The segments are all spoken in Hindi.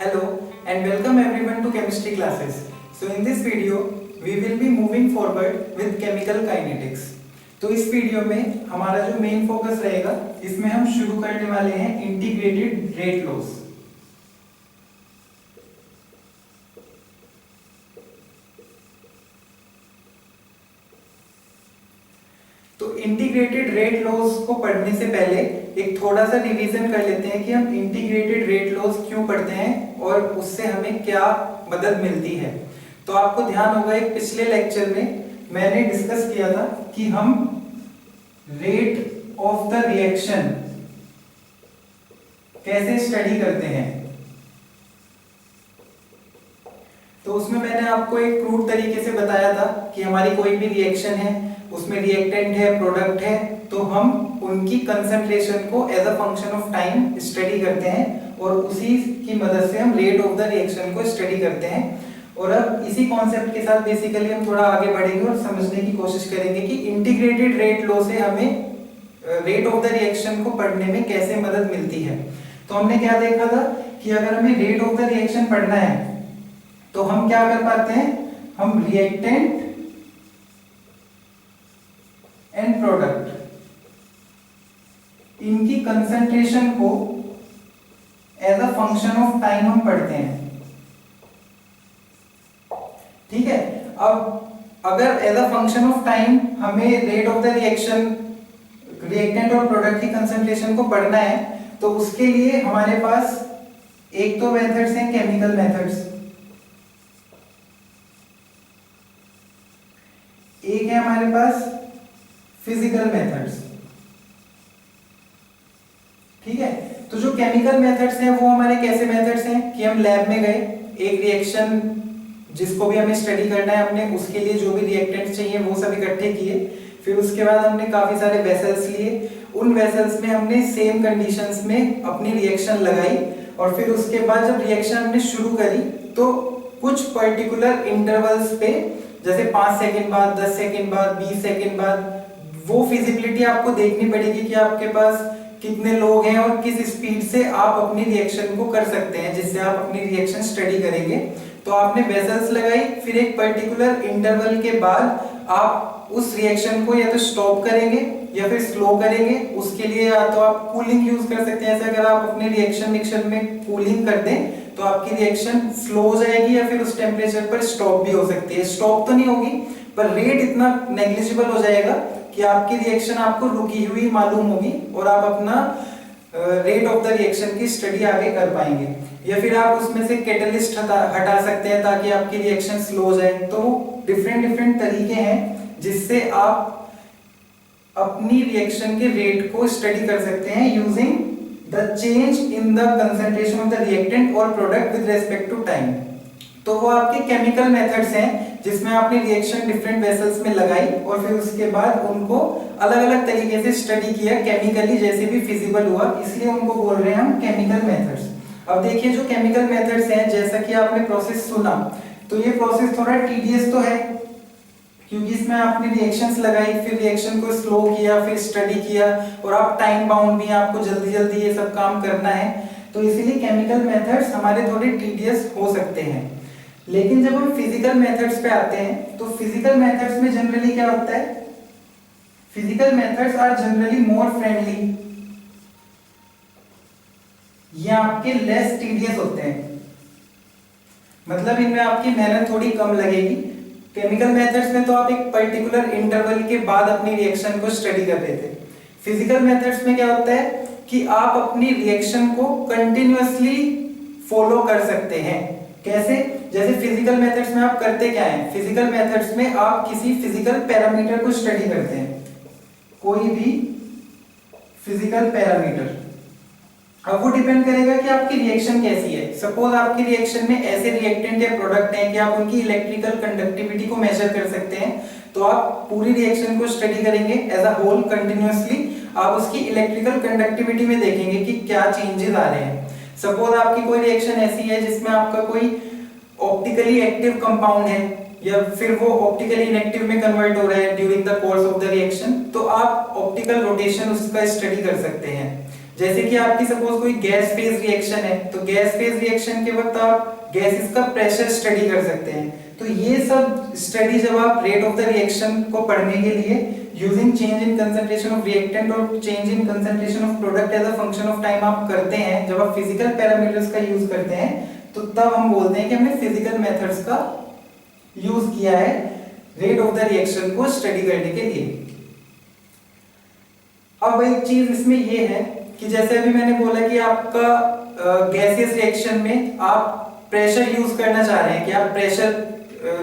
Hello and welcome everyone to chemistry classes. So in this video we will be moving forward with chemical kinetics. तो इस वीडियो में हमारा जो मेन फोकस रहेगा इसमें हम शुरू करने वाले हैं इंटीग्रेटेड रेट लॉस। तो इंटीग्रेटेड रेट लॉस को पढ़ने से पहले एक थोड़ा सा रिवीजन कर लेते हैं कि हम इंटीग्रेटेड रेट लॉस क्यों पढ़ते हैं और उससे हमें क्या मदद मिलती है। तो आपको ध्यान होगा एक पिछले लेक्चर में मैंने डिस्कस किया था कि हम रेट ऑफ द रिएक्शन कैसे स्टडी करते हैं। तो उसमें मैंने आपको एक क्रूड तरीके से बताया था कि हमारी कोई भी रिएक्शन है, उसमें रिएक्टेंट है, प्रोडक्ट है, तो हम उनकी कंसंट्रेशन को as a function of time study करते हैं और उसी की मदद से हम रेट ऑफ द रिएक्शन को स्टडी करते हैं। और अब इसी कॉन्सेप्ट के साथ बेसिकली हम थोड़ा आगे बढ़ेंगे और समझने की कोशिश करेंगे कि इंटीग्रेटेड रेट लॉ से हमें रेट ऑफ द रिएक्शन को पढ़ने में कैसे मदद मिलती है। तो हमने क्या देखा था कि अगर हमें रेट ऑफ द रिएक्शन पढ़ना है तो हम क्या कर पाते हैं, हम रिएक्टेंट एंड प्रोडक्ट इनकी कंसंट्रेशन को as a function of time हम पढ़ते हैं। ठीक है, अब अगर as a function of time हमें rate of the reaction reactant और प्रोडक्ट की कंसंट्रेशन को पढ़ना है तो उसके लिए हमारे पास एक तो मेथड्स हैं केमिकल मेथड्स, एक है हमारे पास फिजिकल मेथड्स। ठीक है, तो जो केमिकल मेथड्स हैं वो हमारे कैसे मेथड्स हैं कि हम लैब में गए, एक रिएक्शन जिसको भी हमें स्टडी करना है हमने उसके लिए जो भी रिएक्टेंट्स चाहिए वो सब इकट्ठे किए, फिर उसके बाद हमने काफी सारे वेसल्स लिए, उन वेसल्स में हमने सेम कंडीशंस में अपनी रिएक्शन लगाई और फिर उसके बाद जब रिएक्शन हमने शुरू करी तो कुछ पर्टिकुलर इंटरवल्स पे जैसे 5 सेकंड बाद, 10 सेकंड बाद, 20 सेकंड बाद वो फिजिबिलिटी आपको देखनी पड़ेगी कि आपके पास कितने लोग हैं और किस स्पीड से आप अपनी रिएक्शन को कर सकते हैं जिससे आप अपनी रिएक्शन स्टडी करेंगे। तो आपने वेसल्स लगाई, फिर एक पर्टिकुलर इंटरवल के बाद आप उस रिएक्शन को या तो स्टॉप करेंगे या फिर स्लो करेंगे। उसके लिए या तो आप कूलिंग यूज कर सकते हैं, ऐसे अगर आप अपने रिएक्शन मिक्सचर में कूलिंग कर दें तो आपकी रिएक्शन स्लो हो जाएगी या फिर उस टेम्परेचर पर स्टॉप भी हो सकती है। स्टॉप तो नहीं होगी पर रेट इतना नेग्लिजिबल हो जाएगा कि आपकी रिएक्शन आपको रुकी हुई मालूम होगी और आप अपना रेट ऑफ द रिएक्शन की स्टडी आगे कर पाएंगे। या फिर आप उसमें से कैटलिस्ट हटा सकते हैं ताकि आपकी रिएक्शन स्लो हो जाए। तो डिफरेंट तरीके हैं जिससे आप अपनी रिएक्शन के रेट को स्टडी कर सकते हैं using the change in the concentration of the reactant और product with respect to time. तो वो आपके केमिकल मेथड्स हैं जिसमें आपने रिएक्शन डिफरेंट वेसल्स में लगाई और फिर उसके बाद उनको अलग-अलग तरीके से स्टडी किया केमिकली जैसे भी फिजिबल हुआ, इसलिए उनको बोल रहे हैं हम केमिकल मेथड्स। अब देखिए जो केमिकल मेथड्स हैं जैसा कि आपने प्रोसेस सुना तो ये प्रोसेस थोड़ा टीडियस तो है क्योंकि इसमें आपने रिएक्शंस लगाई, फिर रिएक्शन को स्लो किया, फिर स्टडी किया और आप टाइम बाउंड भी, आपको जल्दी ये सब काम करना है। तो इसीलिए केमिकल मेथड्स हमारे थोड़े टीडियस हो सकते हैं। लेकिन जब हम फिजिकल मेथड्स पे आते हैं तो फिजिकल मेथड्स में जनरली क्या होता है, physical methods are generally more friendly, ये आपके लेस टीडियस होते हैं, मतलब इनमें आपकी मेहनत थोड़ी कम लगेगी। केमिकल मेथड्स में तो आप एक पर्टिकुलर इंटरवल के बाद अपनी रिएक्शन को स्टडी कर रहे थे। फिजिकल मेथड्स में क्या होता है कि आप अपनी रिएक्शन को कंटिन्यूअसली फॉलो कर सकते हैं। कैसे? जैसे फिजिकल मेथड्स में आप करते क्या हैं, फिजिकल मेथड्स में आप किसी फिजिकल पैरामीटर को स्टडी करते हैं, कोई भी फिजिकल पैरामीटर। अब वो डिपेंड करेगा कि आपकी रिएक्शन कैसी है। सपोज आपकी रिएक्शन में ऐसे रिएक्टेंट या प्रोडक्ट हैं कि आप उनकी इलेक्ट्रिकल कंडक्टिविटी को मेजर कर सकते हैं, तो आप पूरी रिएक्शन को स्टडी करेंगे एज अ होल कंटिन्यूअसली। आप उसकी इलेक्ट्रिकल कंडक्टिविटी में देखेंगे कि क्या चेंजेस आ रहे हैं। सपोज आपकी कोई रिएक्शन ऐसी है जिसमें आपका कोई ऑप्टिकली एक्टिव कंपाउंड है या फिर वो ऑप्टिकली इनएक्टिव में कन्वर्ट हो रहा है during the course of the reaction, तो आप ऑप्टिकल रोटेशन उसका स्टडी कर सकते हैं। जैसे कि आपकी सपोज कोई गैस फेज रिएक्शन है, तो गैस फेज रिएक्शन के वक्त आप गैसेस का प्रेशर स्टडी कर सकते हैं। तो ये सब स्टडी जब आप रेट ऑफ द रिएक्शन को पढ़ने के लिए using change in concentration of reactant और change in concentration of product as a function of time आप करते हैं, जब आप फिजिकल पैरामीटर्स का यूज करते हैं, तो तब हम बोलते हैं कि हमने फिजिकल मेथड्स का यूज किया है रेट ऑफ द रिएक्शन को स्टडी करने के लिए। अब एक चीज इसमें ये है कि जैसे अभी मैंने बोला कि आपका गैसियस रिएक्शन में आप प्रेशर यूज करना चाह रहे हैं कि आप pressure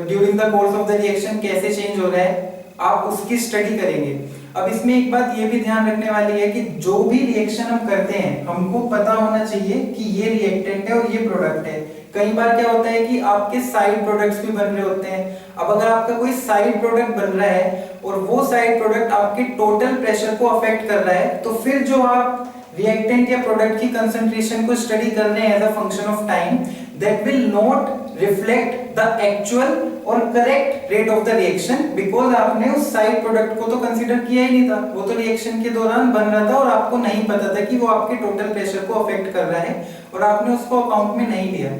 during the course of the reaction कैसे चेंज हो रहा है, आप उसकी स्टडी करेंगे। अब इसमें एक बात ये भी ध्यान रखने वाली है कि जो भी रिएक्शन हम करते हैं हमको पता होना चाहिए कि ये रिएक्टेंट है और ये प्रोडक्ट है। कई बार क्या होता है कि आपके साइड प्रोडक्ट्स भी बन रहे होते हैं। अब अगर आपका कोई साइड प्रोडक्ट बन रहा है और वो साइड प्रोडक्ट आपके टोटल प्रेशर को अफेक्ट कर रहा है, तो फिर जो आप रिएक्टेंट या प्रोडक्ट की कंसंट्रेशन को स्टडी कर रहे हैं as a function of time, that will not reflect the actual और correct rate of the reaction, because आपने उस साइड प्रोडक्ट को तो कंसीडर किया ही नहीं था, वो तो रिएक्शन के दौरान बन रहा था और आपको नहीं पता था कि वो आपके टोटल प्रेशर को अफेक्ट कर रहा है और आपने उसको अकाउंट में नहीं लिया।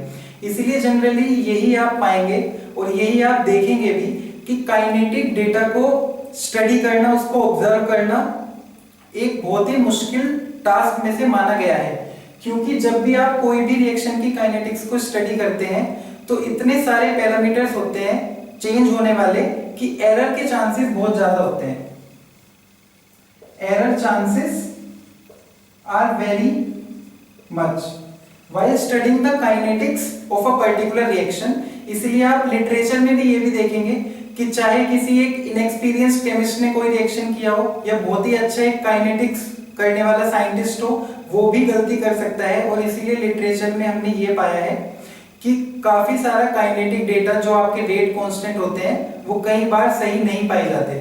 इसलिए जनरली यही आप पाएंगे और यही आप देखेंगे भी कि काइनेटिक डेटा को स्टडी करना, उसको ऑब्जर्व करना एक बहुत ही मुश्किल टास्क में से माना गया है, क्योंकि जब भी आप कोई भी रिएक्शन की काइनेटिक्स को स्टडी करते हैं तो इतने सारे पैरामीटर्स होते हैं चेंज होने वाले कि एरर के चांसेस बहुत ज्यादा होते हैं। Error chances are very much while studying the kinetics of a particular reaction. इसलिए आप लिटरेचर में भी ये भी देखेंगे कि चाहे किसी एक इनएक्सपीरियंस्ड केमिस्ट ने कोई रिएक्शन किया हो या बहुत ही अच्छा एक काइनेटिक्स करने वाला साइंटिस्ट हो, वो भी गलती कर सकता है। और इसीलिए लिटरेचर में हमने ये पाया है कि काफी सारा काइनेटिक डेटा जो आपके रेट कांस्टेंट होते हैं वो कई बार सही नहीं पाए जाते,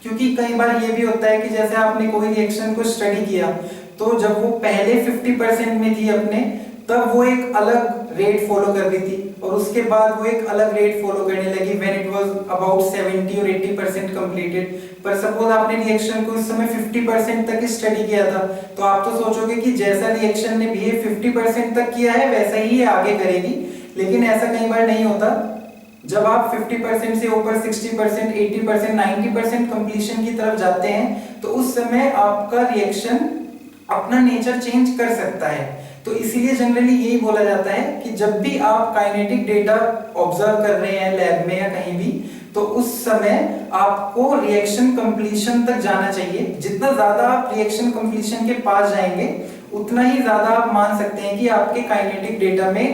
क्योंकि कई बार ये भी होता है कि जैसे आपने कोई रिएक्शन को स्टडी किया तो जब वो पहले 50% में थी अपने, तब वो एक अलग रेट फॉलो कर रही थी और उसके बाद वो एक अलग रेट फॉलो करने लगी व्हेन इट वाज अबाउट 70 और 80% कंप्लीटेड। पर सपोज आपने रिएक्शन को उस समय 50% तक स्टडी किया था, तो आप तो सोचोगे कि जैसा रिएक्शन ने बिहेव 50% तक किया है वैसा ही आगे करेगी, लेकिन ऐसा कई बार नहीं होता। जब आप 50% से ऊपर 60%, 80%, 90% कंप्लीशन की तरफ जाते हैं तो उस समय आपका रिएक्शन अपना नेचर चेंज कर सकता है। तो इसीलिए जनरली यही बोला जाता है कि जब भी आप काइनेटिक डेटा ऑब्जर्व कर रहे हैं लैब में या कहीं भी, तो उस समय आपको रिएक्शन कंप्लीशन तक जाना चाहिए। जितना ज्यादा आप रिएक्शन कंप्लीशन के पास जाएंगे उतना ही ज्यादा आप मान सकते हैं कि आपके काइनेटिक डेटा में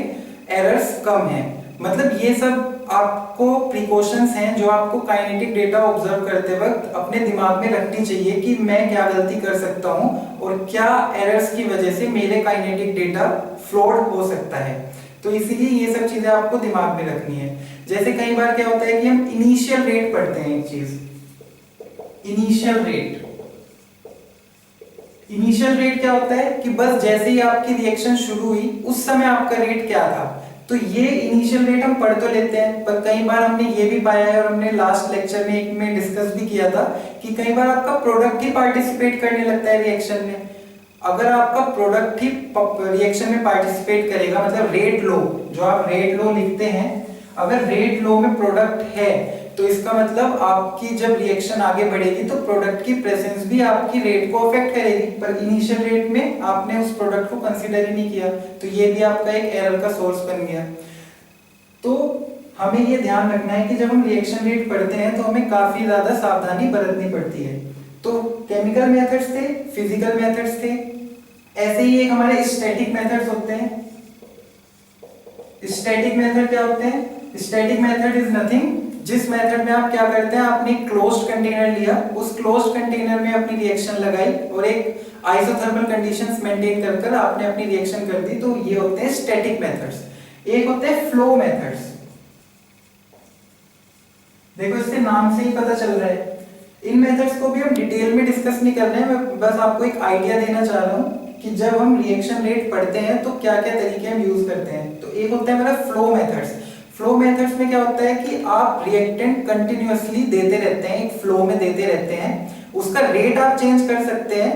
एरर्स कम है। मतलब ये सब आपको प्रिकॉशंस हैं जो आपको काइनेटिक डेटा ऑब्जर्व करते वक्त अपने दिमाग में रखनी चाहिए कि मैं क्या गलती कर सकता हूं और क्या एरर्स की वजह से मेरे काइनेटिक डेटा फ्लॉड हो सकता है। तो इसीलिए ये सब चीजें आपको दिमाग में रखनी है। जैसे कई बार क्या होता है कि हम इनिशियल रेट पढ़ते हैं, एक चीज इनिशियल रेट। इनिशियल रेट क्या होता है कि बस जैसे ही आपकी रिएक्शन शुरू हुई उस समय आपका रेट क्या था। तो ये इनिशियल रेट हम पढ़ तो लेते हैं, पर कई बार हमने ये भी पाया है और हमने लास्ट लेक्चर में एक में डिस्कस भी किया था कि कई बार आपका प्रोडक्ट ही पार्टिसिपेट करने लगता है रिएक्शन में। अगर आपका प्रोडक्ट ही रिएक्शन में पार्टिसिपेट करेगा, मतलब रेट लो, जो आप रेट लो लिखते हैं, अगर रेट लो में प्रोडक्ट है तो इसका मतलब आपकी जब रिएक्शन आगे बढ़ेगी तो प्रोडक्ट की प्रेजेंस भी आपकी रेट को अफेक्ट करेगी। पर इनिशियल रेट में आपने उस प्रोडक्ट को कंसीडर ही नहीं किया, तो ये भी आपका एक एरर का सोर्स बन गया। तो हमें ये ध्यान रखना है कि जब हम रिएक्शन रेट पढ़ते हैं तो हमें काफी ज्यादा सावधानी बरतनी पड़ती है। तो केमिकल मेथड्स थे, फिजिकल मेथड्स थे, ऐसे ही एक हमारे स्टैटिक मेथड्स होते हैं। स्टैटिक मेथड क्या होते हैं? स्टैटिक मेथड इज नथिंग, जिस मेथड में आप क्या करते हैं, आपने एक क्लोज्ड कंटेनर लिया, उस क्लोज्ड कंटेनर में अपनी रिएक्शन लगाई और एक आइसोथर्मल कंडीशंस मेंटेन कर आपने अपनी रिएक्शन कर दी, तो ये होते हैं स्टैटिक मेथड्स। एक होते हैं फ्लो मेथड्स। देखो इसके नाम से ही पता चल रहा है। इन मेथड्स को भी हम डिटेल में डिस्कस नहीं कर रहे हैं, मैं बस आपको एक आइडिया देना चाह रहा हूं कि जब हम रिएक्शन रेट पढ़ते हैं तो क्या क्या तरीके हम यूज करते हैं। तो एक होता है मेरा फ्लो मेथड्स। फ्लो मेथड्स में क्या होता है कि आप रिएक्टेंट कंटिन्यूअसली देते रहते हैं, एक फ्लो में देते रहते हैं, उसका रेट आप चेंज कर सकते हैं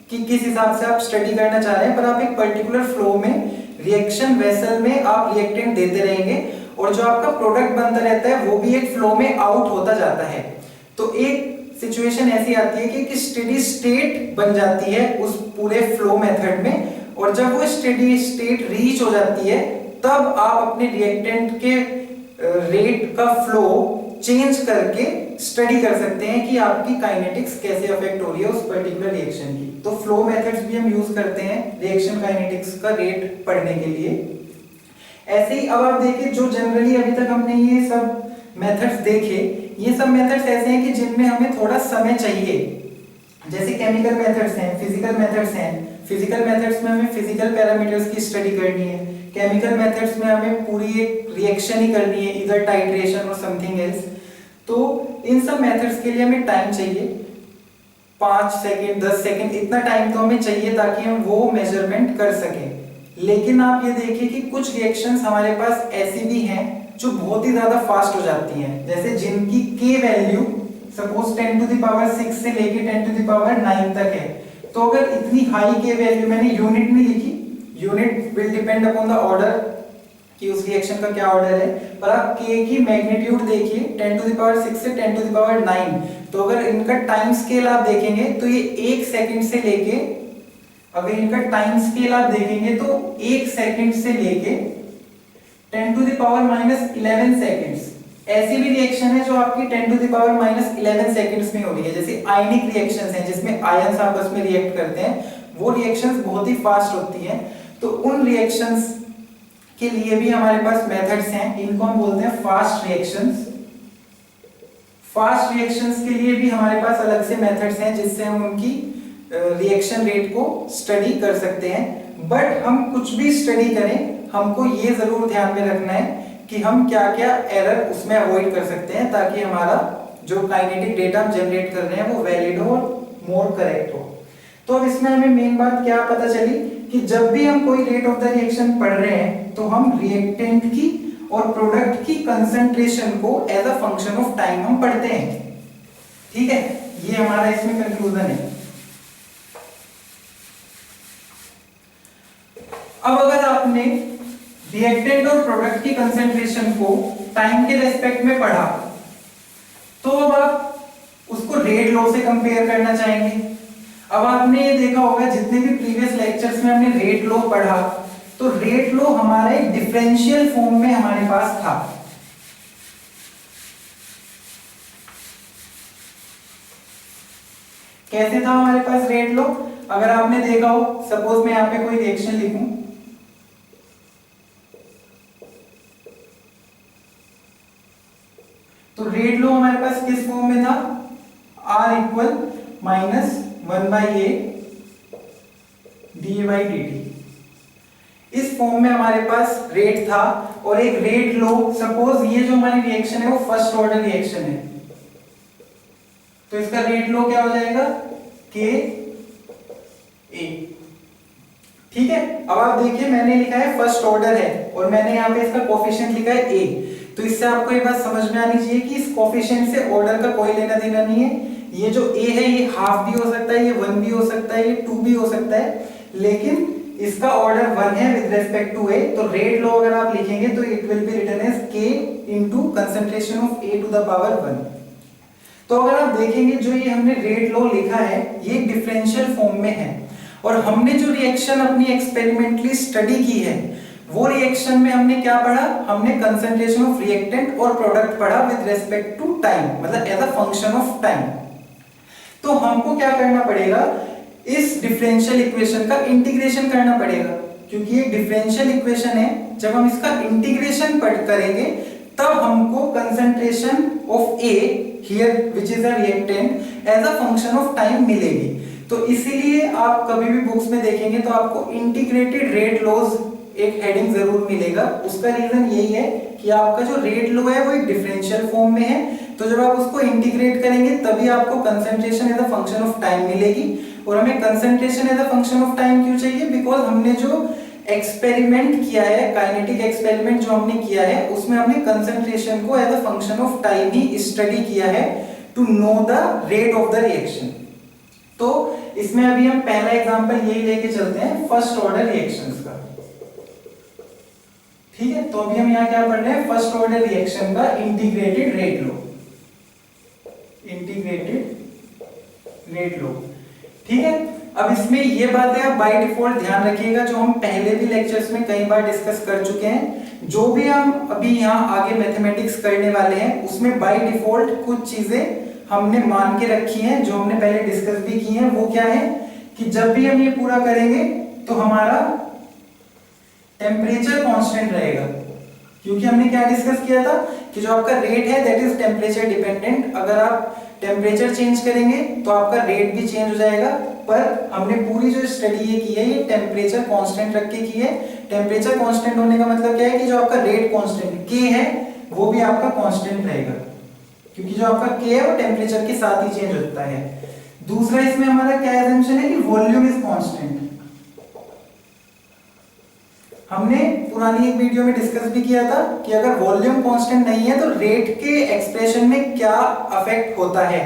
कि किस हिसाब से आप स्टडी करना चाह रहे हैं, पर आप एक पर्टिकुलर फ्लो में रिएक्शन वेसल में आप रिएक्टेंट देते रहेंगे और जो आपका प्रोडक्ट बनता रहता है वो भी एक फ्लो में आउट होता जाता है। तो एक सिचुएशन ऐसी आती है कि स्टेडी स्टेट बन जाती है उस पूरे फ्लो मेथड में, और जब वो स्टेडी स्टेट रीच हो जाती है तब आप अपने रिएक्टेंट के रेट का फ्लो चेंज करके स्टडी कर सकते हैं कि आपकी काइनेटिक्स कैसे अफेक्ट हो रही है उस पर्टिकुलर रिएक्शन की। तो फ्लो मेथड्स भी हम यूज करते हैं रिएक्शन काइनेटिक्स का रेट पढ़ने के लिए। ऐसे ही अब आप देखिए, जो जनरली अभी तक हमने ये सब मेथड्स देखे, ये सब मेथड्स ऐसे हैं कि जिनमें हमें थोड़ा समय चाहिए। जैसे केमिकल मेथड्स हैं, फिजिकल मेथड्स हैं। फिजिकल मेथड्स में हमें फिजिकल पैरामीटर्स की स्टडी करनी है, केमिकल मेथड्स में हमें पूरी एक रिएक्शन ही करनी है, इधर टाइट्रेशन और समथिंग एल्स। तो इन सब मेथड्स के लिए हमें टाइम चाहिए, 5 सेकंड 10 सेकंड इतना टाइम तो हमें चाहिए ताकि हम वो मेजरमेंट कर सकें। लेकिन आप ये देखिए कि कुछ रिएक्शंस हमारे पास ऐसी भी हैं जो बहुत ही ज्यादा फास्ट हो जाती हैं, जैसे जिनकी K value suppose 10 to the power 6 से लेके 10 टू द पावर 9 तक है। तो अगर इतनी हाई K वैल्यू, मैंने यूनिट नहीं लिखी, unit will depend upon the order कि उस रिएक्शन का क्या ऑर्डर है, पर आप K की मैग्नीट्यूड देखिए 10 टू द पावर 6 से 10 टू द पावर 9। तो अगर इनका टाइम स्केल आप देखेंगे तो ये 1 सेकंड से लेके, अगर इनका टाइम स्केल आप देखेंगे तो 1 सेकंड से लेके 10 टू द पावर -11 सेकंड्स। ऐसी भी रिएक्शन है जो आपकी 10 टू द पावर -11 सेकंड्स में हो रही है, जैसे आयनिक रिएक्शंस हैं जिसमें आयंस आपस में रिएक्ट करते हैं, वो रिएक्शंस बहुत ही फास्ट होती हैं। तो उन रिएक्शंस के लिए भी हमारे पास मेथड्स हैं, इनको हम बोलते हैं फास्ट रिएक्शंस। फास्ट रिएक्शंस के लिए भी हमारे पास अलग से मेथड्स हैं जिससे हम उनकी रिएक्शन रेट को स्टडी कर सकते हैं। बट हम कुछ भी स्टडी करें, हमको ये जरूर ध्यान में रखना है कि हम क्या क्या एरर उसमें अवॉइड कर सकते हैं ताकि हमारा जो काइनेटिक डेटा हम जनरेट कर रहे हैं वो वैलिड हो और मोर करेक्ट हो। तो अब इसमें हमें मेन बात क्या पता चली कि जब भी हम कोई रेट ऑफ द रिएक्शन पढ़ रहे हैं तो हम रिएक्टेंट की और प्रोडक्ट की कंसंट्रेशन को as a function of time हम पढ़ते हैं। ठीक है, ये हमारा इसमें कंक्लूजन है। अब अगर आपने रिएक्टेंट और प्रोडक्ट की कंसंट्रेशन को टाइम के रेस्पेक्ट में पढ़ा तो अब आप उसको रेट लॉ से कंपेयर करना चाहेंगे। अब आपने ये देखा होगा जितने भी प्रीवियस लेक्चर्स में हमने रेट लॉ पढ़ा, तो रेट लॉ हमारा एक डिफरेंशियल फॉर्म में हमारे पास था। कैसे था हमारे पास रेट लॉ? अगर आपने देखा हो, सपोज मैं यहां पे कोई रिएक्शन लिखूं, तो रेट लॉ हमारे पास किस फॉर्म में था? R equal -1/a dA/dt। इस फॉर्म में हमारे पास रेट था और एक रेट लॉ, सपोज ये जो हमारी रिएक्शन है वो फर्स्ट ऑर्डर रिएक्शन है, तो इसका रेट लॉ क्या हो जाएगा? Ka। ठीक है, अब आप देखिए मैंने लिखा है फर्स्ट ऑर्डर है और मैंने यहाँ पे इसका कोफिशिएंट लिखा है a। तो इससे आपको ये बात समझ में आनी चाहिए कि इस कोफिशिएंट से ऑर्डर का कोई लेना देना नहीं है। ये जो a है ये हाफ भी हो सकता है, ये 1 भी हो सकता है, ये 2 भी हो सकता है, लेकिन इसका ऑर्डर 1 है विद रिस्पेक्ट टू a। तो रेट लॉ अगर आप लिखेंगे तो it will be written as k into concentration of a to the power 1। तो अगर आप देखेंगे जो ये हमने रेट लॉ लिखा है ये डिफरेंशियल फॉर्म में है, और हमने जो रिएक्शन अपनी एक्सपेरिमेंटली स्टडी की है वो रिएक्शन में हमने क्या पढ़ा? हमने कंसंट्रेशन ऑफ रिएक्टेंट और प्रोडक्ट पढ़ा विद रिस्पेक्ट टू टाइम, मतलब as a function of time. तो हमको क्या करना पड़ेगा? इस डिफरेंशियल इक्वेशन का इंटीग्रेशन करना पड़ेगा, क्योंकि ये डिफरेंशियल इक्वेशन है। जब हम इसका इंटीग्रेशन करेंगे तब हमको concentration of A here which is a reactant as a function of time मिलेगी। तो इसीलिए आप कभी भी बुक्स में देखेंगे तो आपको इंटीग्रेटेड रेट लॉज एक हेडिंग जरूर मिलेगा। उसका रीजन यही है कि आपका जो रेट लॉ है वो एक डिफरेंशियल फॉर्म में है, तो जब आप उसको इंटीग्रेट करेंगे तभी आपको concentration as a function of time मिलेगी। और हमें concentration as a function of time क्यों चाहिए? बिकॉज हमने जो एक्सपेरिमेंट किया है, काइनेटिक एक्सपेरिमेंट जो हमने किया है, उसमें हमने कंसंट्रेशन को as a function of time ही स्टडी किया है to know the rate of the reaction. तो इसमें अभी हम पहला एग्जांपल यही लेके चलते हैं फर्स्ट ऑर्डर रिएक्शंस का। ठीक है, तो अभी हम यहाँ क्या पढ़ रहे हैं, फर्स्ट ऑर्डर रिएक्शन का इंटीग्रेटेड रेट लो, इंटीग्रेटेड रेट लो। ठीक है, अब इसमें ये बातें आप बाय डिफॉल्ट ध्यान रखिएगा जो हम पहले भी लेक्चर्स में कई बार डिस्कस कर चुके हैं। जो भी हम अभी यहाँ आगे मैथमेटिक्स करने वाले हैं उसमें बाय डिफॉल्ट कुछ चीजें हमने मान के रखी हैं जो हमने पहले डिस्कस भी की हैं। वो क्या है कि जब भी हम ये पूरा करेंगे तो हमारा टेम्परेचर कांस्टेंट रहेगा, क्योंकि हमने क्या डिस्कस किया था कि जो आपका रेट है दैट इज टेम्परेचर डिपेंडेंट। अगर आप टेम्परेचर चेंज करेंगे तो आपका रेट भी चेंज हो जाएगा, पर हमने पूरी जो स्टडी ये की है ये टेम्परेचर कांस्टेंट रख के की है। टेम्परेचर कांस्टेंट होने का मतलब क्या है कि जो आपका रेट कांस्टेंट के है वो भी आपका कांस्टेंट रहेगा, क्योंकि जो आपका के है वो टेम्परेचर के साथ ही चेंज होता है। दूसरा इसमें हमारा क्या असम्पशन है कि वॉल्यूम इज कांस्टेंट। हमने पुरानी एक वीडियो में डिस्कस भी किया था कि अगर वॉल्यूम कांस्टेंट नहीं है तो रेट के एक्सप्रेशन में क्या अफेक्ट होता है।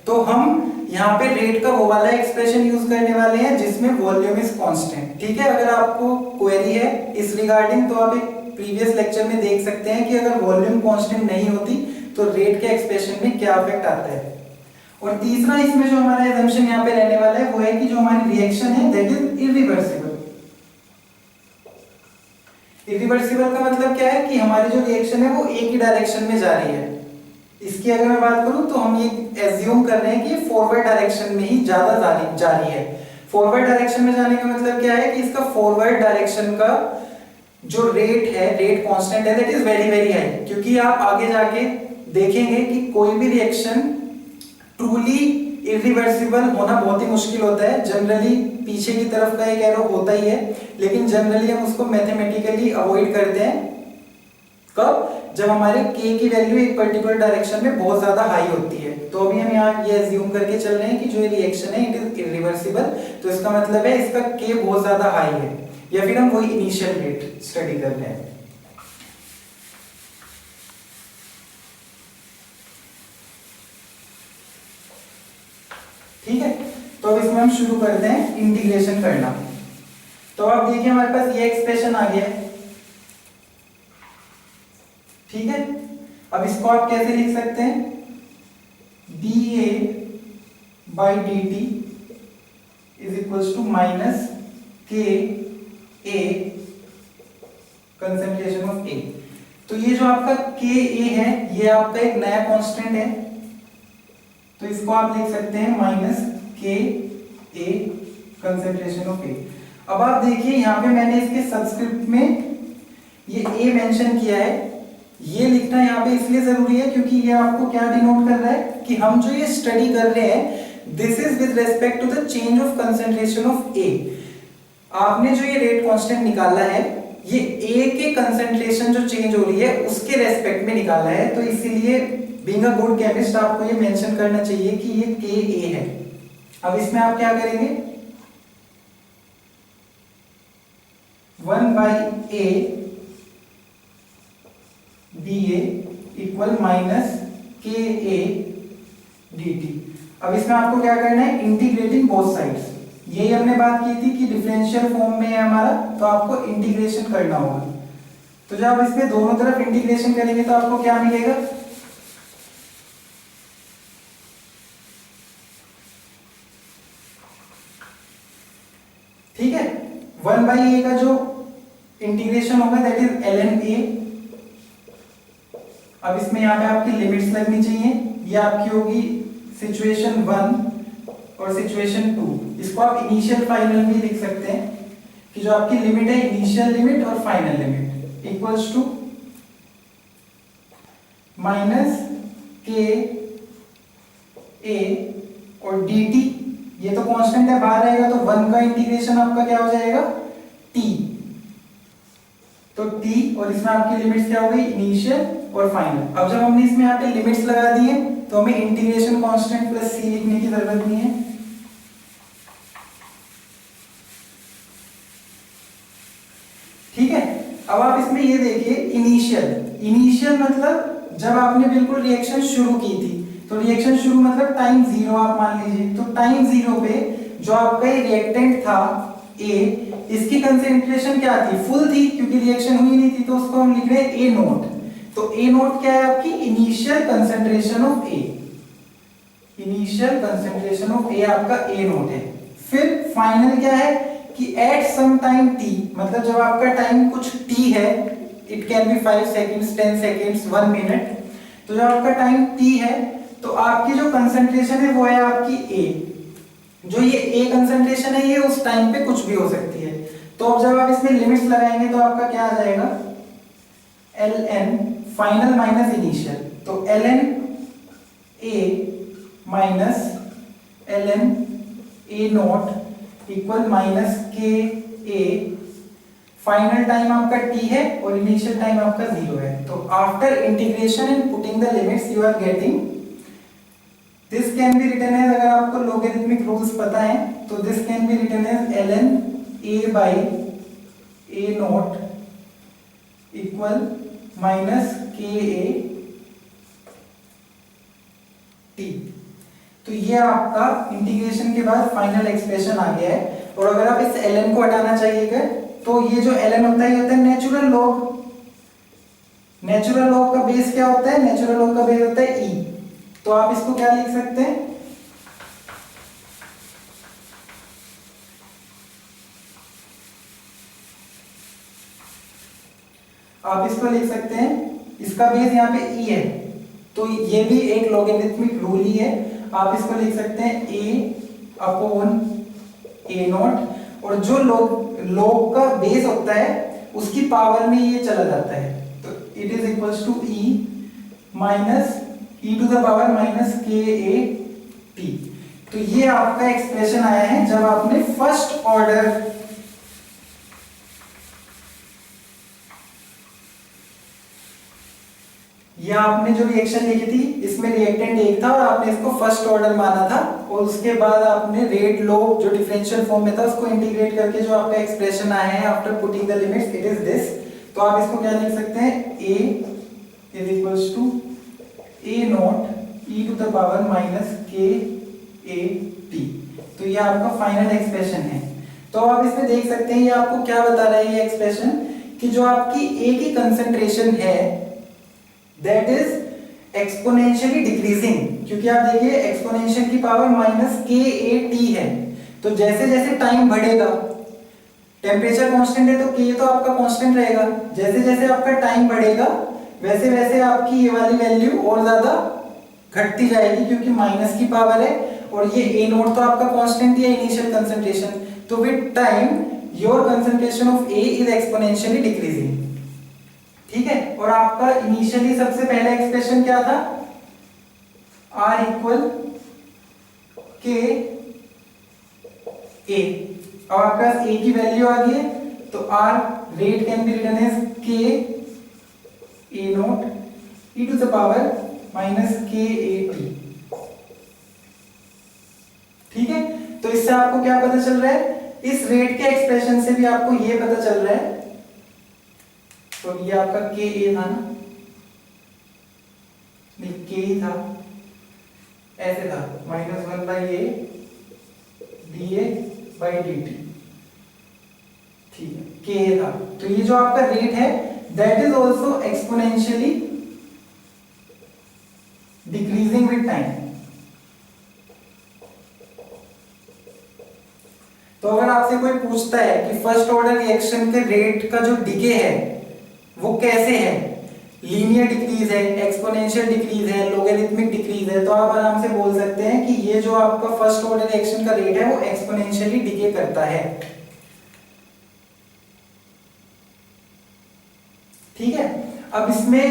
तो हम यहाँ पे रेट का वो वाला एक्सप्रेशन यूज करने वाले हैं जिसमें वॉल्यूम इज कांस्टेंट। ठीक है, अगर आपको क्वेरी है इस रिगार्डिंग तो आप एक प्रीवियस लेक्चर में देख सकते हैं कि अगर वॉल्यूम कांस्टेंट नहीं होती तो रेट के एक्सप्रेशन में क्या अफेक्ट आता है। और तीसरा इसमें जो हमारा असम्पशन यहाँ पे रहने वाला है वो है कि जो हमारी रिएक्शन है दैट इज इरिवर्सिबल। इरिवर्सिबल का मतलब क्या है कि हमारी जो रिएक्शन है वो एक ही डायरेक्शन में जा रही है। इसकी अगर मैं बात करूं तो हम ये एज्यूम कर रहे हैं कि फॉरवर्ड डायरेक्शन में ही ज्यादा जा रही है। फॉरवर्ड डायरेक्शन में जाने का मतलब क्या है कि इसका फॉरवर्ड डायरेक्शन का जो रेट है, रेट कांस्टेंट है that is very very high, क्योंकि आप आगे जाके देखेंगे कि कोई भी रिएक्शन ट्रूली इरिवर्सिबल होना बहुत ही मुश्किल होता है। जनरली पीछे की तरफ का एक एरो होता ही है, लेकिन जनरली हम उसको मैथमेटिकली अवॉइड करते हैं। कब? जब हमारे k की वैल्यू एक पर्टिकुलर डायरेक्शन में बहुत ज्यादा हाई होती है। तो अभी हम यहाँ ये अज्यूम करके चल रहे हैं कि जो रिएक्शन है इट इज इरिवर्सिबल, तो इसका मतलब है इसका k बहुत ज्यादा हाई है, या फिर हम वही इनिशियल रेट स्टडी कर रहे हैं। ठीक है, तो अब इसमें हम शुरू करते हैं इंटीग्रेशन करना। तो आप देखिए हमारे पास ये एक्सप्रेशन आ गया है। ठीक है, अब इसको आप कैसे लिख सकते हैं, dA by dt is equals to minus KA concentration of A। तो ये जो आपका KA है ये आपका एक नया कांस्टेंट है, तो इसको आप लिख सकते हैं minus KA concentration of A। अब आप देखिए यहाँ पे मैंने इसके सबस्क्रिप्ट में ये A मेंशन किया है। ये लिखना यहाँ पे इसलिए जरूरी है क्योंकि ये आपको क्या डिनोट कर रहा है कि हम जो ये स्टडी कर रहे हैं this is with respect to the change of concentration of A। आपने जो ये रेट कांस्टेंट निकाला है ये A के कंसेंट्रेशन जो चेंज हो रही है उसके रेस्पेक्ट में निकाला है, तो इसीलिए बीइंग अ गुड केमिस्ट आपको ये मेंशन करना चाहिए कि ये KA है। अब इसमें आप क्या करेंगे, 1/A dA equal minus KA dt। अब इसमें आपको क्या करना है, इंटीग्रेटिंग बोथ साइड्स। यही हमने बात की थी कि डिफरेंशियल फॉर्म में है हमारा, तो आपको इंटीग्रेशन करना होगा। तो जब आप इसमें दोनों तरफ इंटीग्रेशन करेंगे तो आपको क्या मिलेगा, ठीक है, 1/A का जो इंटीग्रेशन होगा दैट इज ln A। अब इसमें यहाँ पे आपकी लिमिट्स लगनी चाहिए, ये आपकी होगी सिचुएशन 1 और सिचुएशन 2। इसको आप इनिशियल फाइनल भी लिख सकते हैं कि जो आपकी लिमिट है इनिशियल लिमिट और final limit equals to minus KA और dt। ये तो कांस्टेंट है, बाहर रहेगा तो 1 का इंटीग्रेशन आपका क्या हो जाएगा, t। तो t और इसमें आपकी लिमिट्स क्या हो गई, इनिशियल और फाइनल। अब जब हमने इसमें यहाँ पे लिमिट्स लगा दी है तो हमें इंटीग्रेशन कांस्टेंट प्लस c लिखने की जरूरत नहीं है। ठीक है, अब आप इसमें ये देखिए इनिशियल मतलब जब आपने बिल्कुल रिएक्शन शुरू की थी, तो रिएक्शन शुरू मतलब टाइम 0 आप मान लीजिए। तो टाइम 0 पे जो आपका ये रिएक्टेंट था A, इसकी कंसेंट्रेशन क्या थी, फुल थी, क्योंकि रिएक्शन हुई नहीं थी, तो उसको हम लिख रहे हैं A नोट। तो A नोट क्या है आपकी, initial concentration of A, initial concentration of A आपका A नोट है। फिर फाइनल क्या है कि एट सम टाइम t, मतलब जब आपका टाइम कुछ t है, it can be 5 seconds, 10 seconds, 1 minute, तो जब आपका टाइम t है तो आपकी जो कंसेंट्रेशन है वो है आपकी A। जो ये A कंसेंट्रेशन है ये उस टाइम पे कुछ भी हो सकती है। तो अब जब आप इसमें लिमिट्स लगाएंगे तो आपका क्या आ जाएगा, ln फाइनल माइनस इनिशियल, तो ln A minus ln A naught equal minus k A, final time आपका t है और इनिशियल टाइम आपका 0 है। तो after integration and putting the limits you are getting, this can be written as, अगर आपको लोगरिथमिक रूल्स पता है तो this can be written as ln A by A naught equal minus k A t। तो ये आपका इंटीग्रेशन के बाद फाइनल एक्सप्रेशन आ गया है। और अगर आप इस ln को हटाना चाहिएगा तो ये जो ln होता है ये होता है नेचुरल लॉग। नेचुरल लॉग का बेस क्या होता है, नेचुरल लॉग का बेस होता है e। तो आप इसको क्या लिख सकते हैं, आप इसको लिख सकते हैं, इसका बेस यहाँ पे e है, तो ये भी एक लॉगरिथमिक रूल ही है। आप इसको लिख सकते हैं a अपॉन a नॉट, और जो लॉग का बेस होता है उसकी पावर में ये चला जाता है, तो it is equals to e minus e to the power minus k a T. तो ये आपका एक्सप्रेशन आया है जब आपने फर्स्ट ऑर्डर ये आपने जो रिएक्शन लिखी थी इसमें रिएक्टेंट एक था और आपने इसको फर्स्ट ऑर्डर माना था, और उसके बाद आपने रेट लॉग जो डिफरेंशियल फॉर्म में था उसको इंटीग्रेट करके जो आपका एक्सप्रेशन आया है after putting the limits, it is this. तो आप इसको क्या लिख सकते हैं, a is equals to a naught e to the power minus k a T. तो ये आपका फाइनल एक्सप्रेशन है। तो आप इसमें देख सकते हैं ये आपको क्या बता रहा है ये एक्सप्रेशन, कि जो आपकी a की कंसंट्रेशन है दैट इज एक्सपोनेंशियली डिक्रीजिंग, क्योंकि आप देखिए एक्सपोनेंशियल की power minus k a T है। तो जैसे जैसे टाइम बढ़ेगा, टेम्परेचर कांस्टेंट है तो k तो आपका कांस्टेंट रहेगा, जैसे जैसे आपका टाइम बढ़ेगा वैसे वैसे आपकी ये वाली वैल्यू और ज्यादा घटती जाएगी, क्योंकि माइनस की पावर है और ये a नोट तो आपका कांस्टेंट ही है, इनिशियल कंसंट्रेशन। तो with time your concentration of a is exponentially decreasing, ठीक है। और आपका इनिशियली सबसे पहला एक्सप्रेशन क्या था, r इक्वल के a। अब आपके पास a की वैल्यू आ गई है, तो r rate can be written as k a naught e to the power minus k a T, ठीक है। तो इससे आपको क्या पता चल रहा है, इस रेट के एक्सप्रेशन से भी आपको ये पता चल रहा है, तो ये आपका के ए था ना, नहीं के ही था, ऐसे था minus 1 by A D A by D T, ठीक है, के था। तो ये जो आपका रेट है that is also exponentially decreasing with time. तो अगर आपसे कोई पूछता है कि फर्स्ट ऑर्डर रिएक्शन के रेट का जो डिके है वो कैसे है, लीनियर डिक्रीज है, एक्सपोनेंशियल डिक्रीज है, लोगरिथमिक डिक्रीज है, तो आप आराम से बोल सकते हैं कि ये जो आपका फर्स्ट ऑर्डर रिएक्शन का रेट है वो एक्सपोनेंशियली डिके करता है, ठीक है। अब इसमें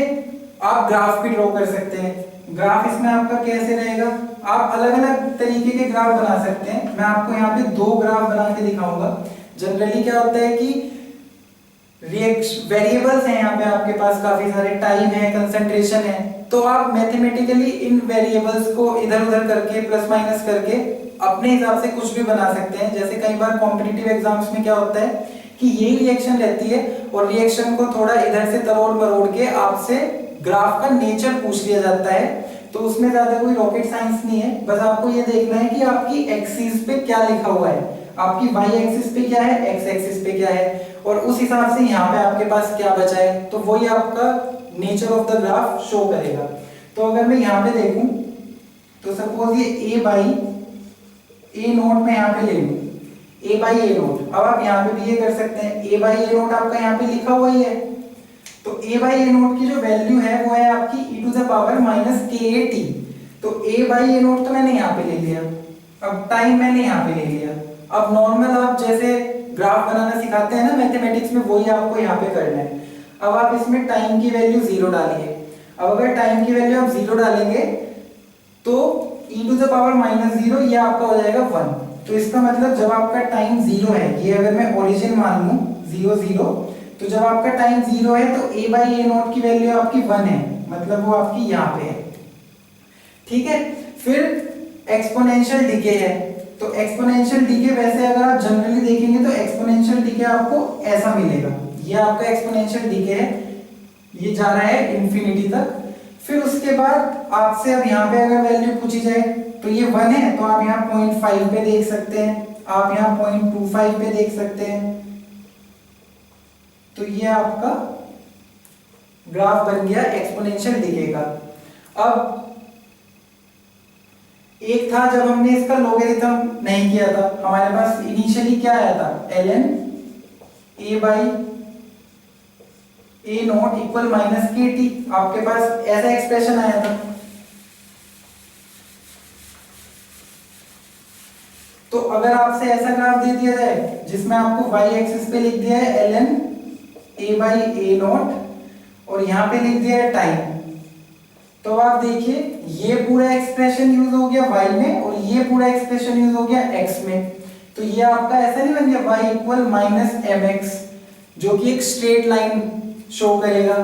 आप ग्राफ भी ड्रॉ कर सकते हैं। ग्राफ इसमें आपका कैसे रहेगा, आप अलग अलग तरीके के ग्राफ बना सकते हैं। मैं आपको यहाँ पे 2 ग्राफ बना के दिखाऊंगा। जनरली क्या होता है कि वेरिएबल्स हैं यहाँ पे आपके पास काफी सारे, टाइम है, कंसंट्रेशन है, तो आप मैथमेटिकली इन वेरिएबल्स को इधर उधर करके प्लस माइनस करके अपने हिसाब से कुछ भी बना सकते हैं। जैसे कई बार कॉम्पिटिटिव एग्जाम्स में क्या होता है कि यही रिएक्शन रहती है और रिएक्शन को थोड़ा इधर से तरोड़ मरोड़ के आपसे ग्राफ का नेचर पूछ लिया जाता है, तो उसमें ज्यादा कोई रॉकेट साइंस नहीं है, बस आपको ये देखना है कि आपकी एक्सिस पे क्या लिखा हुआ है, आपकी वाई एक्सिस पे क्या है, एक्स एक्सिस पे क्या है, और उस हिसाब से यहाँ पे आपके पास क्या बचा है, तो वही आपका nature of the graph show करेगा। तो अगर मैं यहाँ पे देखूं तो सपोज ये ए बाई ए नोट में यहाँ पे ले लूं, ए बाई ए नोट। अब आप यहाँ पे भी ये कर सकते हैं, ए बाई ए नोट आपका यहाँ पे लिखा हुआ ही है, तो ए बाई ए नोट की जो वैल्यू है वो है आपकी e to the power minus k a T. तो ए बाई ए नोट तो मैंने यहाँ पे ले लिया, अब टाइम मैंने यहाँ पे ले लिया। अब नॉर्मल आप जैसे ग्राफ बनाना सिखाते हैं ना मैथमेटिक्स में, वही आपको यहाँ पे करना है। अब आप इसमें टाइम की वैल्यू 0 डालिए। अब अगर टाइम की वैल्यू आप 0 डालेंगे तो e to the power minus 0 ये आपका हो जाएगा 1। तो इसका मतलब जब आपका टाइम 0 है, ये अगर मैं ओरिजिन मान लूं 0 0, तो जब आपका टाइम 0 है तो a बाई ए नोट की वैल्यू आपकी 1 है, मतलब वो आपकी यहाँ पे है। ठीक है, फिर एक्सपोनेंशियल डिके है, तो एक्सपोनेंशियल डिके वैसे अगर आप जनरली देखेंगे तो एक्सपोनेंशियल डिके आपको ऐसा मिलेगा, ये आपका एक्सपोनेंशियल डिके है, ये जा रहा है इंफिनिटी तक। फिर उसके बाद आपसे अब यहाँ पे अगर वैल्यू पूछी जाए तो ये 1 है, तो आप यहाँ 0.5 पे देख सकते हैं, आप यहाँ 0.25 पे देख सकते हैं। तो ये आपका ग्राफ बन गया एक्सपोनेंशियल डिके का। अब एक था जब हमने इसका लोगरिथम नहीं किया था, हमारे पास इनिशियली क्या आया था, ln a by A not equal minus k T, आपके पास ऐसा एक्सप्रेशन आया था। तो अगर आपसे ऐसा ग्राफ दे दिया जाए जिसमें आपको y एक्सिस पे लिख दिया है ln a by A not और यहाँ पे लिख दिया है टाइम, तो आप देखिए ये पूरा एक्सप्रेशन यूज हो गया y में और ये पूरा एक्सप्रेशन यूज हो गया x में। तो ये आपका ऐसा नहीं बन गया y equal minus m x, जो कि एक स्ट्रेट लाइन शो करेगा।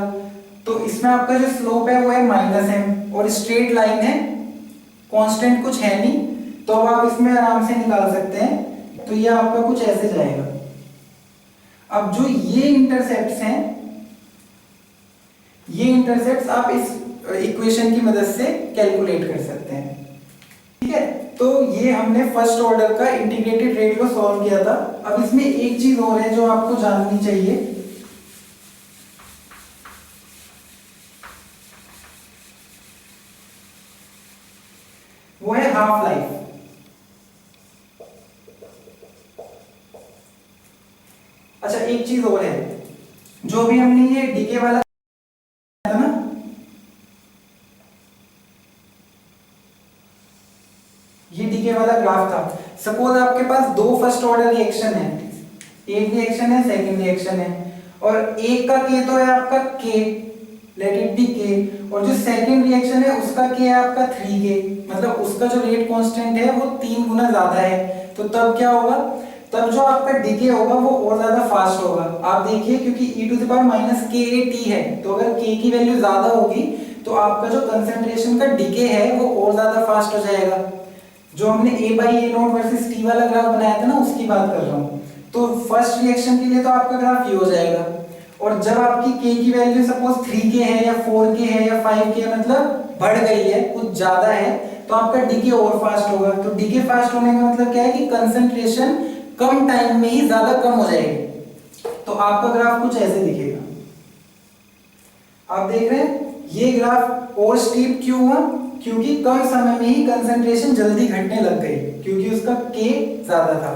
तो इसमें आपका जो स्लोप है वो है माइनस एम और स्ट्रेट लाइन है, कांस्टेंट कुछ है नहीं, तो अब आप इसमें आराम से निकाल सकते हैं। तो ये आपका कुछ ऐसे जाएगा। अब जो ये इंटरसेप्ट्स हैं, ये इंटरसेप्ट्स आप इस इक्वेशन की मदद से कैलकुलेट कर सकते हैं। ठीक है, तो ये हमने फर्स्ट ऑर्डर का इंटीग्रेटेड रेट को सॉल्व किया था। अब इसमें एक चीज और है जो आपको जाननी चाहिए, वो है हाफ लाइफ। अच्छा, एक चीज और है, जो भी हमने ये डीके वाला था ना, ये डीके वाला ग्राफ था। सपोज आपके पास दो फर्स्ट ऑर्डर रिएक्शन है, एक रिएक्शन है, सेकंड रिएक्शन है, और एक का के तो है आपका के, लेट इट बी के, और जो सेकंड रिएक्शन है उसका के है आपका 3k, मतलब उसका जो रेट कांस्टेंट है वो 3 गुना ज्यादा है। तो तब क्या होगा, तब जो आपका डिके होगा वो और ज्यादा फास्ट होगा। आप देखिए, क्योंकि e to the power minus k t है, तो अगर k की वैल्यू ज्यादा होगी तो आपका जो कंसंट्रेशन का डिके है वो और ज्यादा फास्ट हो जाएगा। जो हमने a by A not versus t वाला ग्राफ बनाया था ना, उसकी बात कर रहा हूँ। तो फर्स्ट रिएक्शन के लिए तो आपका ग्राफ ये हो जाएगा, और जब आपकी k की वैल्यू सपोज 3k है या 4k है या 5k, मतलब बढ़ गई है, कुछ ज्यादा है, तो आपका डिके और फास्ट होगा। तो डिके फास्ट होने का मतलब क्या है कि कंसंट्रेशन कम टाइम में ही ज्यादा कम हो जाएगी। तो आपका ग्राफ कुछ ऐसे दिखेगा। आप देख रहे हैं ये ग्राफ और स्टीप क्यों हुआ, क्योंकि कम समय में ही कंसंट्रेशन जल्दी घटने लग गई, क्योंकि उसका k ज्यादा था।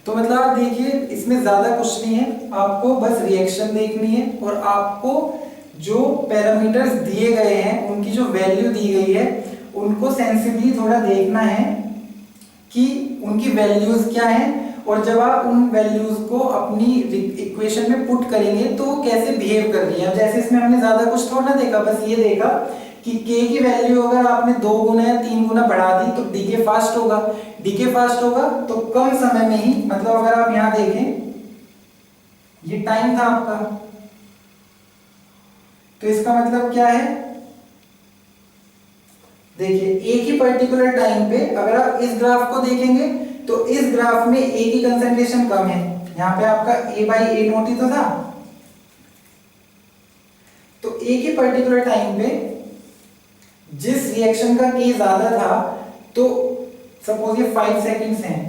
तो मतलब आप देखिए, इसमें ज्यादा कुछ नहीं है, आपको बस रिएक्शन देखनी है और आपको जो पैरामीटर्स दिए गए हैं उनकी जो वैल्यू दी गई है उनको सेंसिबली थोड़ा देखना है कि उनकी वैल्यूज क्या हैं, और जब आप उन वैल्यूज को अपनी इक्वेशन में पुट करेंगे तो वो कैसे बिहेव कर रही है। जैसे इसमें हमने ज्यादा कुछ थोड़ा ना देखा, बस ये देखा कि k की वैल्यू अगर आपने 2 गुना या 3 गुना बढ़ा दी तो डीके फास्ट होगा, डीके फास्ट होगा तो कम समय में ही, मतलब अगर आप यहां देखें ये टाइम था आपका, तो इसका मतलब क्या है, देखिए एक ही पर्टिकुलर टाइम पे अगर आप इस ग्राफ को देखेंगे तो इस ग्राफ में a की कंसंट्रेशन कम है, यहाँ पे आपका a बाई ए नॉट ही तो था। तो एक ही पर्टिकुलर टाइम पे जिस रिएक्शन का के ज्यादा था, तो सपोज ये 5 सेकेंड्स हैं,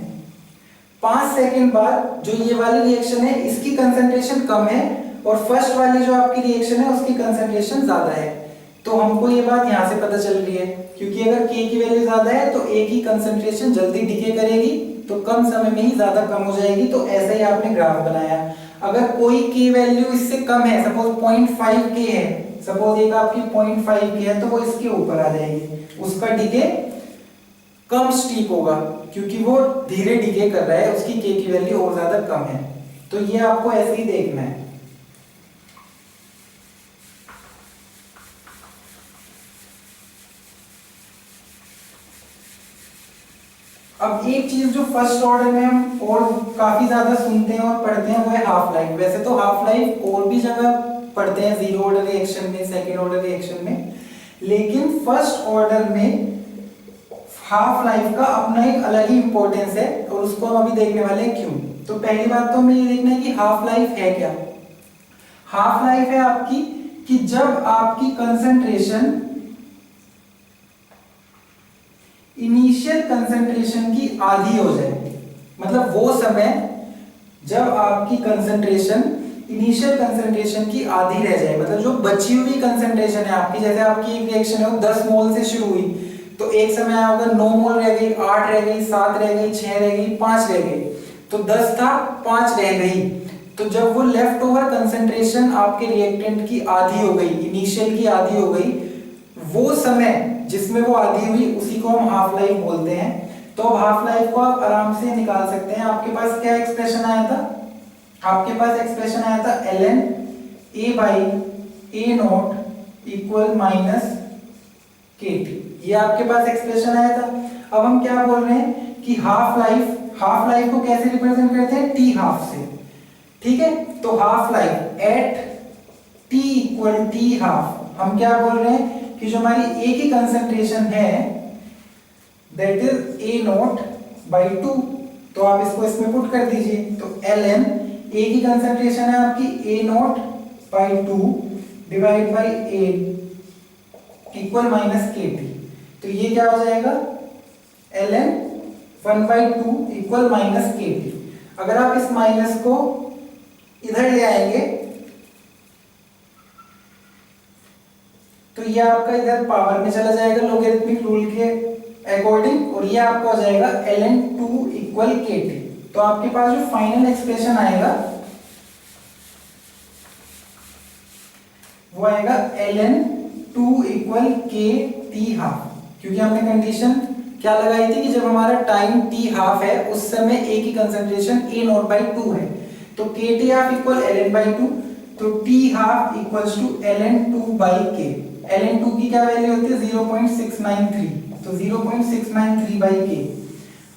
5 सेकेंड बाद जो ये वाली रिएक्शन है इसकी कंसंट्रेशन कम है और फर्स्ट वाली जो आपकी रिएक्शन है उसकी कंसंट्रेशन ज्यादा है। तो हमको ये बात यहाँ से पता चल रही है, क्योंकि अगर के की वैल्यू ज्यादा है तो ए की कंसंट्रेशन जल्दी डिके करेगी, तो कम समय में ही ज्यादा कम हो जाएगी। तो ऐसा ही आपने ग्राफ बनाया। अगर कोई के वैल्यू इससे कम है, सपोज 0.5 के है, सपोज एक आपकी 0.5 के है, तो वो इसके ऊपर आ जाएगी, उसका डिके कम स्टीप होगा क्योंकि वो धीरे डिके कर रहा है, उसकी के की वैल्यू और ज्यादा कम है। तो ये आपको ऐसे ही देखना है। अब एक चीज जो फर्स्ट ऑर्डर में हम और काफी ज्यादा सुनते हैं और पढ़ते हैं वो है हाफ लाइफ। वैसे तो हाफ लाइफ और भी जगह पढ़ते हैं, जीरो ऑर्डर रिएक्शन में, सेकेंड ऑर्डर रिएक्शन में, लेकिन फर्स्ट ऑर्डर में हाफ लाइफ का अपना एक अलग ही इंपॉर्टेंस है और उसको हम अभी देखने वाले हैं क्यों। तो पहली बात तो हमें ये देखना है कि हाफ लाइफ है क्या। हाफ लाइफ है आपकी कि जब आपकी कंसंट्रेशन इनिशियल कंसंट्रेशन की आधी हो जाए, मतलब वो समय जब आपकी कंसंट्रेशन इनिशियल कंसंट्रेशन की आधी रह जाए, मतलब जो बची हुई कंसंट्रेशन है आपकी, जैसे आपकी एक रिएक्शन है वो 10 मोल से शुरू हुई, तो एक समय होगा 9 मोल रह गई, 8 रह गई, 7 रह गई, 6 रह गई, 5 रह गई, तो 10 था 5 रह गई। तो जब वो लेफ्ट ओवर कंसंट्रेशन आपके रिएक्टेंट की आधी हो गई, इनिशियल की आधी हो गई, वो समय जिसमें वो आधी हुई उसी को हम हाफ लाइफ बोलते हैं। तो अब हाफ लाइफ को आप आराम से निकाल सकते हैं। आपके पास क्या एक्सप्रेशन आया था? आपके पास एक्सप्रेशन आया था ln a/a0 equal minus kT, ये आपके पास एक्सप्रेशन आया था। अब हम क्या बोल रहे हैं कि हाफ लाइफ को कैसे रिप्रेजेंट करते हैं? t हाफ से, ठीक है। तो half life at t equal t half, हम क्या बोल रहे हैं कि जो हमारी A की कंसंट्रेशन है दैट इज A0/2, तो आप इसको इसमें पुट कर दीजिए। तो ln A की कंसंट्रेशन है आपकी A0/2 divide by A equal minus kT, तो ये क्या हो जाएगा? ln 1/2 equal minus kT। अगर आप इस माइनस को इधर ले आएंगे तो ये आपका इधर पावर में चला जाएगा लॉगरिथमिक रूल के अकॉर्डिंग, और ये आपका हो जाएगा ln 2 इक्वल kT। तो आपके पास जो फाइनल एक्सप्रेशन आएगा वो आएगा ln 2 इक्वल kT हाफ, क्योंकि हमने कंडीशन क्या लगाई थी कि जब हमारा टाइम t हाफ है उस समय A की कंसंट्रेशन A0/2 है, तो kT हाफ इक्वल ln/2, तो t half equals to ln 2/k। ln 2 की क्या वैल्यू होती है? 0.693, तो 0.693/k।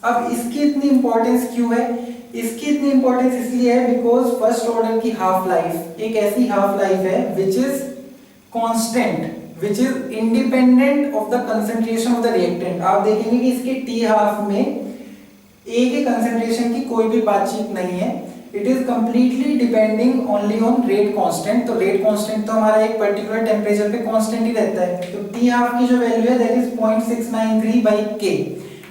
अब इसकी इतनी इंपॉर्टेंस क्यों है? इसकी इतनी इंपॉर्टेंस इसलिए है बिकॉज फर्स्ट ऑर्डर की हाफ लाइफ एक ऐसी हाफ लाइफ है which is constant, which is independent of the concentration of the reactant. आप देखेंगे कि इसके टी हाफ में ए के कंसंट्रेशन की कोई भी बातचीत नहीं है, it is completely depending only on rate constant. तो रेट कांस्टेंट तो हमारा एक पर्टिकुलर टेम्परेचर पे कांस्टेंट ही रहता है, तो टी हाफ की जो वैल्यू है that is 0.693/k,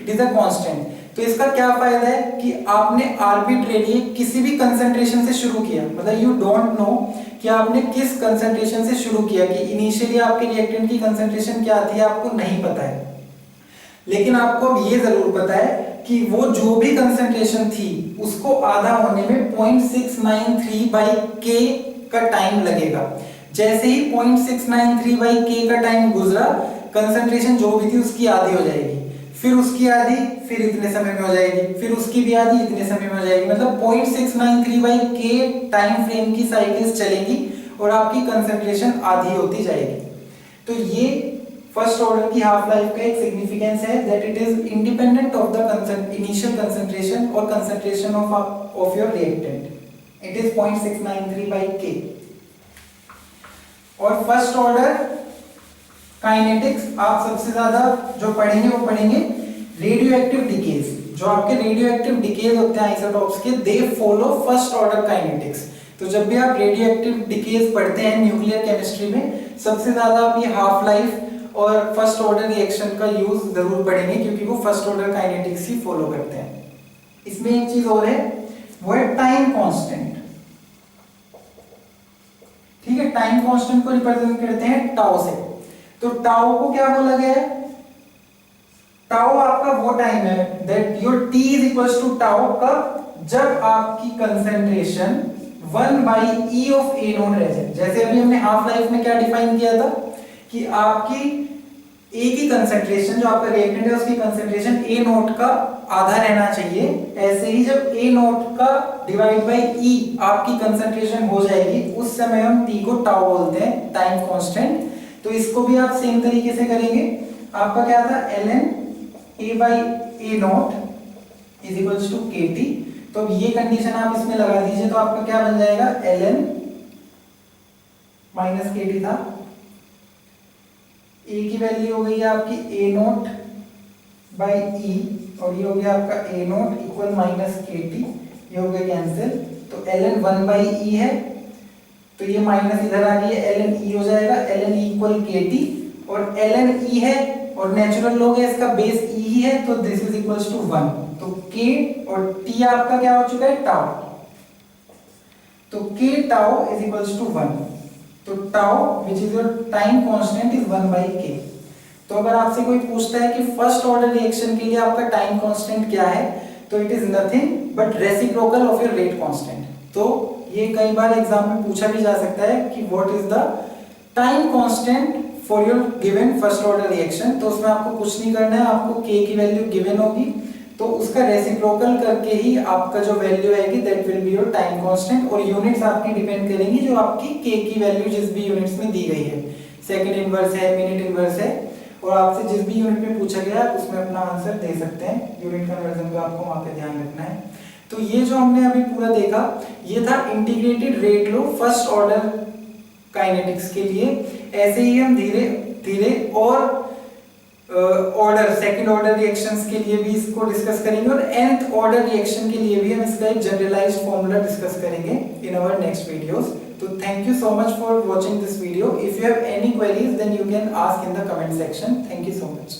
it is a constant. तो इसका क्या फायदा है कि आपने आर्बिट्रेरी किसी भी कंसंट्रेशन से शुरू किया, मतलब यू डोंट नो कि आपने किस कंसंट्रेशन से शुरू किया, कि इनिशियली आपके रिएक्टेंट की कंसंट्रेशन क्या थी आपको नहीं पता है, लेकिन आपको अब ये जरूर पता है कि वो जो भी कंसंट्रेशन थी उसको आधा होने में 0.693/k का टाइम लगेगा। जैसे ही 0.693/k का टाइम गुजरा, कंसंट्रेशन जो भी थी उसकी आधी हो जाएगी, फिर उसकी आधी फिर इतने समय में हो जाएगी, फिर उसकी भी आधी इतने समय में हो जाएगी, मतलब 0.693/k टाइम फ्रेम की साइकिल्स चलेंगी और आपकी कंसंट्रेशन आधी होती जाएगी। तो ये फर्स्ट ऑर्डर की हाफ लाइफ का एक सिग्निफिकेंस है that it is independent of the initial concentration और concentration of your reactant, it is 0.693/k। और फर्स्ट ऑर्डर काइनेटिक्स आप सबसे ज्यादा जो पढ़ेंगे वो पढ़ेंगे रेडियो एक्टिव डिकेज। जो आपके रेडियो एक्टिव डिकेज होते हैं आइसोटॉप्स के, they follow first order kinetics. तो जब भी आप रेडियो एक्टिव डिकेज पढ़ते हैं न्यूक्लियर केमिस्ट्री में, सबसे ज्यादा आप ये हाफ लाइफ और फर्स्ट ऑर्डर रिएक्शन का यूज जरूर पढ़ेंगे क्योंकि वो फर्स्ट ऑर्डर काइनेटिक्स ही फॉलो करते हैं। इसमें एक चीज और है, वो है टाइम कांस्टेंट। ठीक है, टाइम कांस्टेंट को रिप्रेजेंट करते हैं टाउ से। तो टाउ को क्या बोला गया है? टाउ आपका वो टाइम है that your t is equals to tau कब, जब आपकी concentration 1/e of a not रह जाए। जैसे अभी हमने हाफ लाइफ में क्या डिफाइन किया था कि आपकी a की कंसेंट्रेशन, जो आपका रिएक्टेंट है उसकी कंसेंट्रेशन a नॉट का आधा रहना चाहिए। ऐसे ही जब a नॉट का डिवाइड बाय e आपकी कंसेंट्रेशन हो जाएगी, उस समय हम t को टाउ बोलते हैं, टाइम कांस्टेंट। तो इसको भी आप सेम तरीके से करेंगे। आपका क्या था, ln a/a naught is equals to kt। तो अब ये कंडीशन आप इसमें लगा दीजिए, तो आपका क्या बन जाएगा, ln माइनस kt था, a की वैल्यू हो गई आपकी a नॉट बाई e, और ये हो गया आपका a naught equal minus kt, ये हो गया कैंसिल। तो ln 1/e है, तो ये माइनस इधर आ गई है, ln e हो जाएगा, ln e इक्वल kt, और ln e है और नेचुरल लॉग है, इसका बेस e ही है, तो दिस इज इक्वल्स टू 1। तो k और t आपका क्या हो चुका है, टाउ। तो k tau is equals to 1। तो tau which is your time constant is 1/k। तो अगर आपसे कोई पूछता है कि फर्स्ट ऑर्डर रिएक्शन के लिए आपका टाइम कांस्टेंट क्या है, तो it is nothing but reciprocal of your rate constant. तो ये कई बार एग्जाम में पूछा भी जा सकता है कि what is the time constant for your given first order reaction. तो उसमें आपको कुछ नहीं करना है, आपको k की वैल्यू गिवन होगी तो उसका रेसिप्रोकल करके ही आपका जो वैल्यू आएगी that will be your time constant. और यूनिट्स आपकी डिपेंड करेंगी जो आपकी k की वैल्यू जिस भी यूनिट्स में दी गई है, सेकंड इनवर्स है, मिनट इनवर्स है, और आपसे जिस भी यूनिट में पूछा गया है उसमें अपना आंसर दे सकते हैं। यूनिट कन्वर्जन का आपको वहां पे ध्यान रखना है। तो ये जो हमने अभी पूरा देखा, ये था integrated rate law first order kinetics के लिए। ऐसे ही हम धीरे धीरे और ऑर्डर सेकंड ऑर्डर रिएक्शंस के लिए भी इसको डिस्कस करेंगे, और nth ऑर्डर रिएक्शन के लिए भी हम इसका एक जनरलाइज्ड फॉर्मूला डिस्कस करेंगे इन आवर नेक्स्ट वीडियोस। तो thank you so much for watching this video. If you have any queries then you can ask in the comment section. Thank you so much.